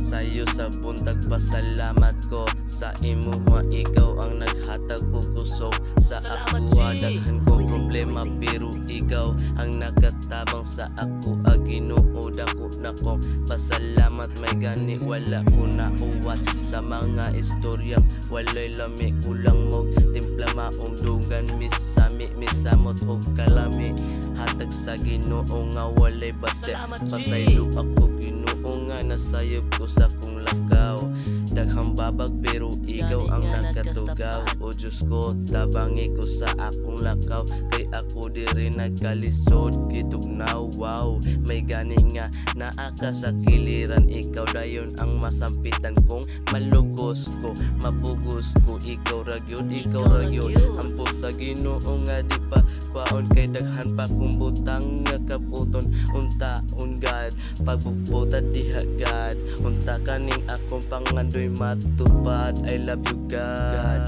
Sa'yo sa buntag pasalamat ko. Sa imuha ikaw ang naghatag og kusog. Sa ako daghan ko problema pero ikaw ang nakatabang sa ako. Ginoo dako na kong pasalamat. May gani wala ko nauwat sa mga istoryang walay lami. Kulang mo timpla maong dugan misami misamot og kalami. Hatag sa Ginoo nga walay bate. Pasaylo ako Ginoo nga nasayop ko sa kong lakaw. Daghang babag pero ikaw ang nakatugaw. O Diyos ko tabangi ko sa akong lakaw. Kay ako diri nagkalisod gitugnaw. Wow, may gani nga naa ka sa kiliran. Ikaw dayon ang masampitan kong malugos ko, mapugos ko. Ikaw ragyod, ikaw ragyod. Ampo sa Ginoo nga di pa kwaon. Kay daghan pa kong butang nga kabuton. Untaon God, pagbukbutan diha God. Unta kaning akong pangandoy matupad. I love you God.